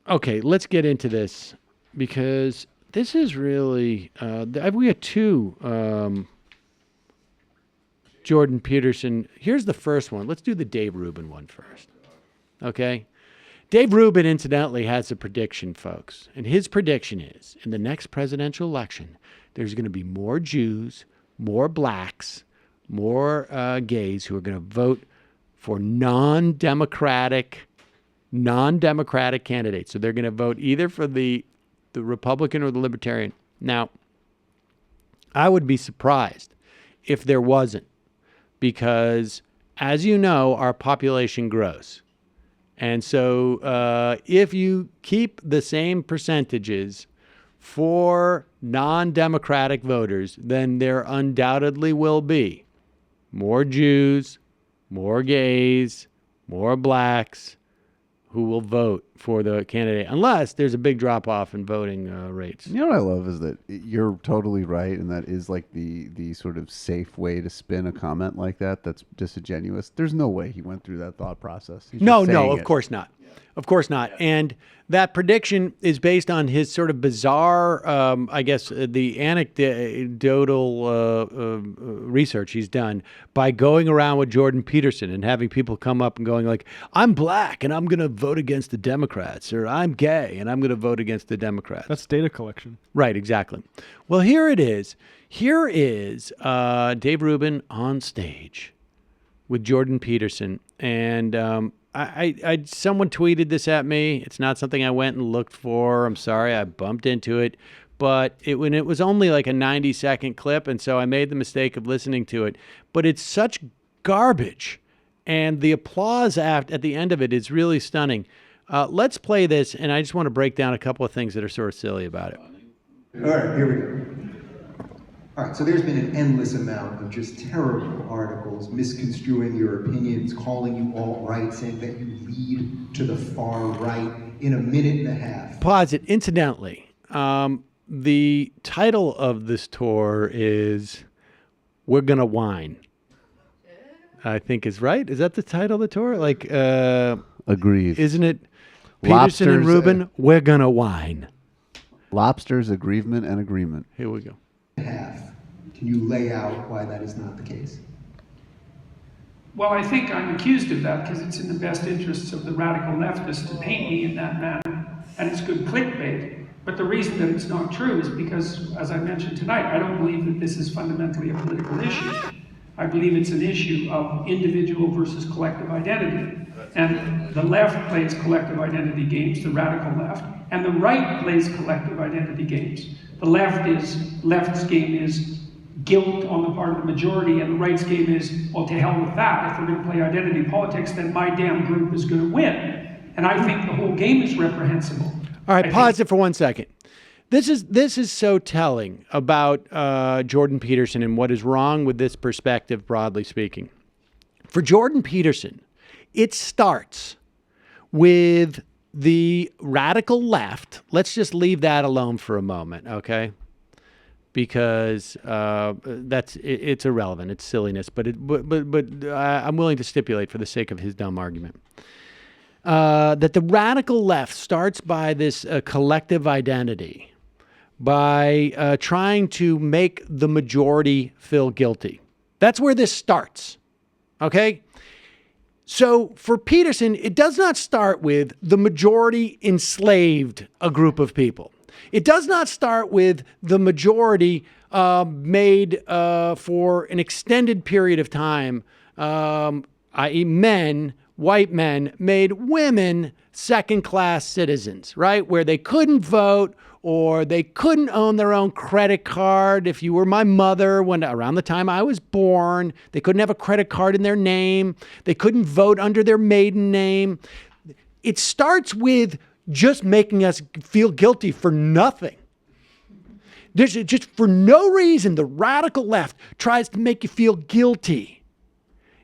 Okay, let's get into this because this is really we had two Jordan Peterson. Here's the first one. Let's do the Dave Rubin one first. Okay? Dave Rubin, incidentally, has a prediction, folks. And his prediction is, in the next presidential election, there's going to be more Jews, more blacks, more gays who are going to vote for non-democratic candidates. So they're going to vote either for the Republican or the Libertarian. Now, I would be surprised if there wasn't, because, as you know, our population grows. And so if you keep the same percentages for non-democratic voters, then there undoubtedly will be more Jews, more gays, more blacks who will vote for the candidate, unless there's a big drop-off in voting rates. You know what I love is that you're totally right, and that is like the sort of safe way to spin a comment like that that's disingenuous. There's no way he went through that thought process. No, of course not. Of course not. And that prediction is based on his sort of bizarre, I guess, the anecdotal research he's done by going around with Jordan Peterson and having people come up and going like, I'm black and I'm going to vote against the Democrats, or I'm gay and I'm going to vote against the Democrats. That's data collection. Right, exactly. Well, here it is. Here is Dave Rubin on stage with Jordan Peterson. And someone tweeted this at me. It's not something I went and looked for. I'm sorry, I bumped into it. But when it was only like a 90-second clip, and so I made the mistake of listening to it. But it's such garbage. And the applause at the end of it is really stunning. Let's play this, and I just want to break down a couple of things that are sort of silly about it. All right, here we go. All right, so there's been an endless amount of just terrible articles misconstruing your opinions, calling you alt-right, saying that you lead to the far right in a minute and a half. Pause it. Incidentally, the title of this tour is We're Gonna Whine. I think is right. Is that the title of the tour? Like, Agreed. Isn't it Peterson and Rubin? We're Gonna Whine. Lobsters, aggrievement, and agreement. Here we go. Half. Can you lay out why that is not the case? Well, I think I'm accused of that because it's in the best interests of the radical leftists to paint me in that manner, and it's good clickbait. But the reason that it's not true is because, as I mentioned tonight, I don't believe that this is fundamentally a political issue. I believe it's an issue of individual versus collective identity. And the left plays collective identity games, the radical left, and the right plays collective identity games. The left's game is guilt on the part of the majority, and the right's game is, well, to hell with that. If we're going to play identity politics, then my damn group is going to win. And I think the whole game is reprehensible. All right, pause it for 1 second. This is so telling about Jordan Peterson and what is wrong with this perspective, broadly speaking. For Jordan Peterson, it starts with the radical left. Let's just leave that alone for a moment, okay? Because it's irrelevant. It's silliness, but I'm willing to stipulate for the sake of his dumb argument that the radical left starts by this collective identity, by trying to make the majority feel guilty. That's where this starts, okay? So for Peterson, it does not start with the majority enslaved a group of people. It does not start with the majority made for an extended period of time, i.e. men, white men, made women second-class citizens, right? Where they couldn't vote or they couldn't own their own credit card. If you were my mother, around the time I was born, they couldn't have a credit card in their name. They couldn't vote under their maiden name. It starts with just making us feel guilty for nothing. There's just for no reason, the radical left tries to make you feel guilty.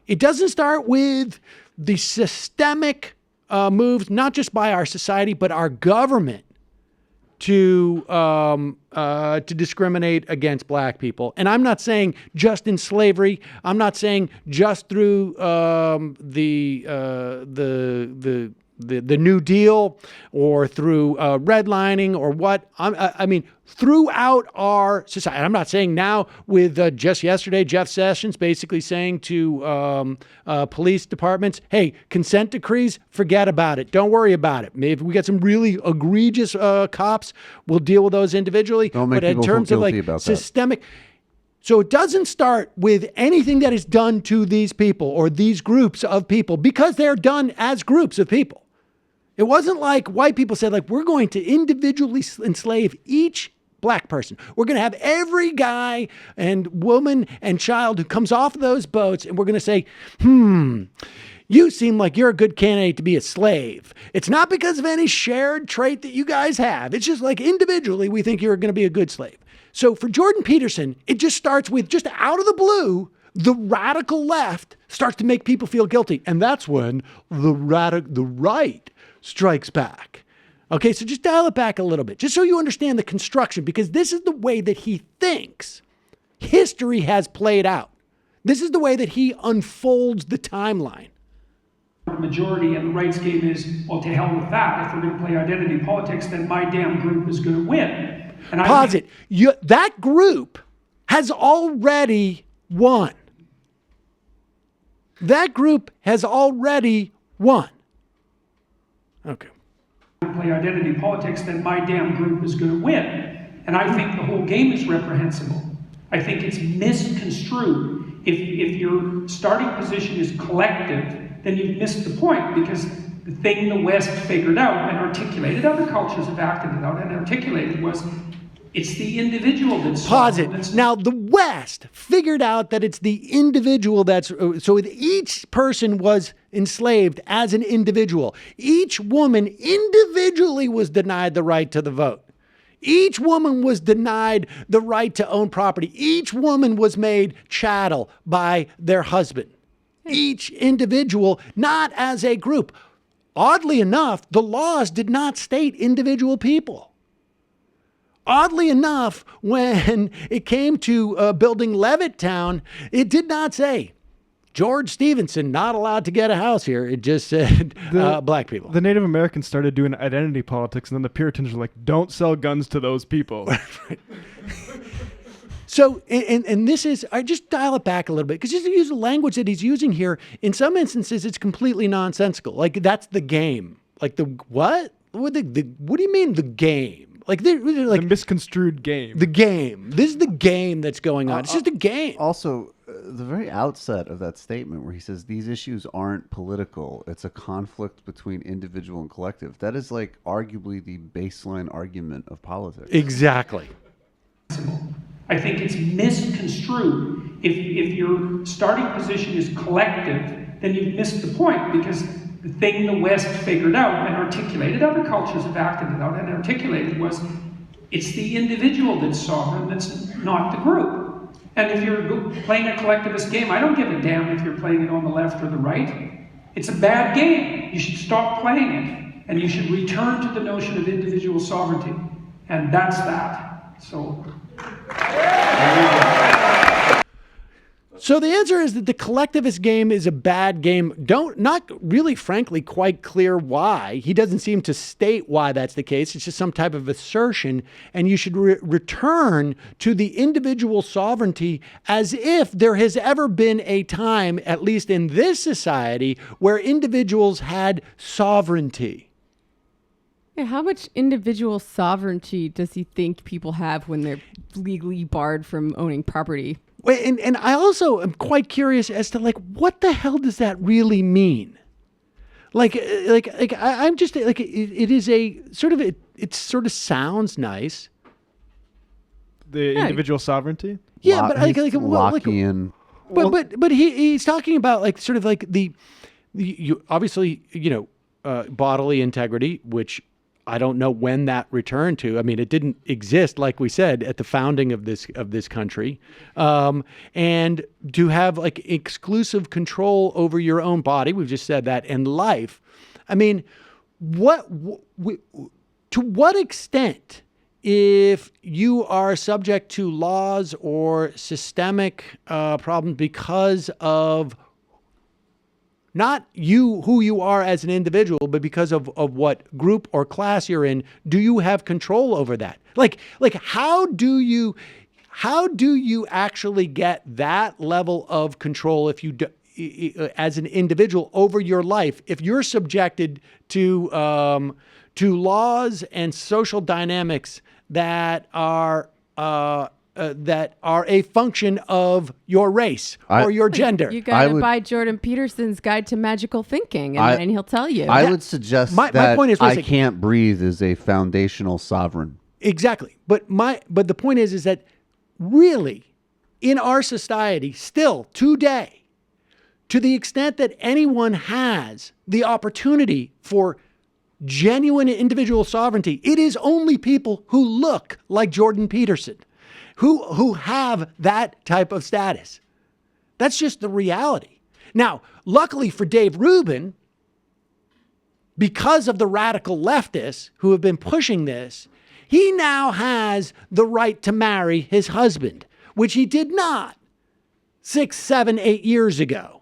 It doesn't start with the systemic moves, not just by our society, but our government to discriminate against black people. And I'm not saying just in slavery. I'm not saying just through the the New Deal or through redlining or what. I mean, throughout our society. I'm not saying now with just yesterday, Jeff Sessions basically saying to police departments, hey, consent decrees, forget about it. Don't worry about it. Maybe if we get some really egregious cops, we'll deal with those individually. Don't make but in people feel terms of guilty like about that. systemic. So it doesn't start with anything that is done to these people or these groups of people because they're done as groups of people. It wasn't like white people said, like, we're going to individually enslave each black person. We're going to have every guy and woman and child who comes off of those boats, and we're going to say, you seem like you're a good candidate to be a slave. It's not because of any shared trait that you guys have. It's just like individually, we think you're going to be a good slave. So for Jordan Peterson, it just starts with just out of the blue, the radical left starts to make people feel guilty. And that's when the right strikes back. Okay, so just dial it back a little bit, just so you understand the construction, because this is the way that he thinks history has played out. This is the way that he unfolds the timeline. The majority and the rights game is, well, to hell with that. If we're going to play identity politics, then my damn group is going to win. And Pause it. That group has already won. That group has already won. Okay. Play identity politics, then my damn group is going to win. And I think the whole game is reprehensible. I think it's misconstrued. If your starting position is collective, then you've missed the point, because the thing the West figured out and articulated, other cultures have acted it out and articulated, was it's the individual that's... Pause it. Now, the West figured out that it's the individual that's... So each person was enslaved as an individual. Each woman individually was denied the right to the vote. Each woman was denied the right to own property. Each woman was made chattel by their husband. Each individual, not as a group. Oddly enough, the laws did not state individual people. Oddly enough, when it came to building Levittown, it did not say, George Stevenson not allowed to get a house here. It just said black people. The Native Americans started doing identity politics, and then the Puritans were like, don't sell guns to those people. So, and this is, I just dial it back a little bit, because just to use the language that he's using here, in some instances, it's completely nonsensical. Like, that's the game. Like, the what? What do you mean, the game? Like, they're like the misconstrued game. The game. This is the game that's going on. It's just a game. Also, the very outset of that statement where he says these issues aren't political, it's a conflict between individual and collective. That is like arguably the baseline argument of politics. Exactly. I think it's misconstrued. If your starting position is collective, then you've missed the point, because the thing the West figured out and articulated, other cultures have acted it out and articulated, was it's the individual that's sovereign, that's not the group. And if you're playing a collectivist game, I don't give a damn if you're playing it on the left or the right. It's a bad game. You should stop playing it. And you should return to the notion of individual sovereignty. And that's that. So the answer is that the collectivist game is a bad game. Not really, frankly, quite clear why. He doesn't seem to state why that's the case. It's just some type of assertion. And you should return to the individual sovereignty as if there has ever been a time, at least in this society, where individuals had sovereignty. Yeah, how much individual sovereignty does he think people have when they're legally barred from owning property? And I also am quite curious as to, like, what the hell does that really mean? I'm just like, it is a sort of, it sort of sounds nice. The individual sovereignty? Yeah, but Lockean. But he's talking about, like, sort of like you obviously, bodily integrity, which I don't know when that returned to. I mean, it didn't exist, like we said, at the founding of this country. And to have, like, exclusive control over your own body, we've just said that, and life. I mean, to what extent, if you are subject to laws or systemic problems because of not you, who you are as an individual, but because of what group or class you're in, do you have control over that? Like how do you actually get that level of control if you do, as an individual over your life, if you're subjected to laws and social dynamics that are a function of your race or your gender? You got to buy Jordan Peterson's Guide to Magical Thinking, and he'll tell you. I would suggest my that point is, I can't breathe is a foundational sovereign. Exactly. But the point is that really, in our society, still today, to the extent that anyone has the opportunity for genuine individual sovereignty, it is only people who look like Jordan Peterson, who have that type of status. That's just the reality. Now, luckily for Dave Rubin, because of the radical leftists who have been pushing this, he now has the right to marry his husband, which he did not 6, 7, 8 years ago.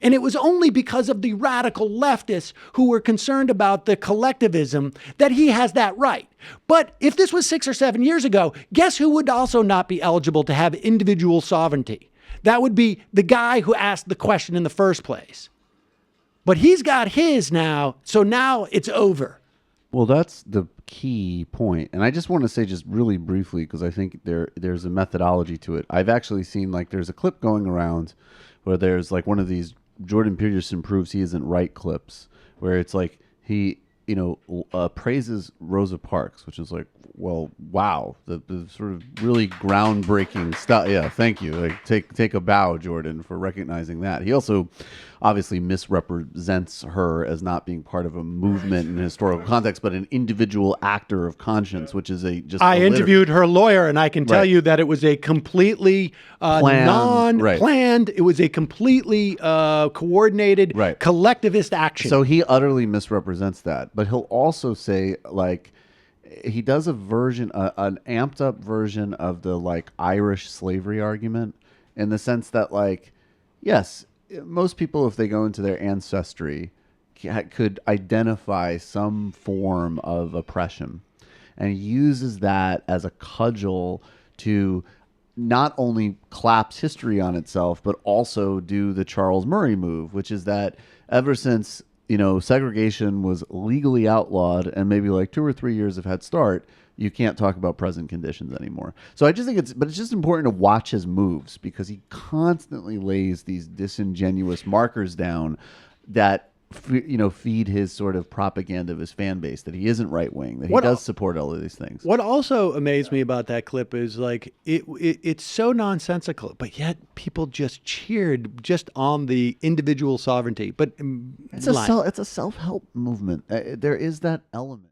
And it was only because of the radical leftists who were concerned about the collectivism that he has that right. But if this was 6 or 7 years ago, guess who would also not be eligible to have individual sovereignty? That would be the guy who asked the question in the first place. But he's got his now, so now it's over. Well, that's the key point. And I just want to say just really briefly, because I think there's a methodology to it. I've actually seen, like, there's a clip going around where there's like one of these Jordan Peterson proves he isn't right clips, where it's like he, praises Rosa Parks, which is like, well, wow, the sort of really groundbreaking stuff. Yeah, thank you. Like, take a bow, Jordan, for recognizing that. He also obviously misrepresents her as not being part of a movement in historical context, but an individual actor of conscience, which is I interviewed her lawyer, and I can tell you that it was a completely non-planned. It was a completely coordinated collectivist action. So he utterly misrepresents that, but he'll also say, like, he does a version, an amped up version of the like Irish slavery argument, in the sense that, like, yes, most people, if they go into their ancestry, could identify some form of oppression, and he uses that as a cudgel to not only collapse history on itself, but also do the Charles Murray move, which is that ever since segregation was legally outlawed and maybe like 2 or 3 years of head start, you can't talk about present conditions anymore. So I just think it's just important to watch his moves, because he constantly lays these disingenuous markers down that feed his sort of propaganda of his fan base, that he isn't right wing, that he does support all of these things. What also amazed me about that clip is, like, it's so nonsensical, but yet people just cheered just on the individual sovereignty. But it's a self-help movement. There is that element.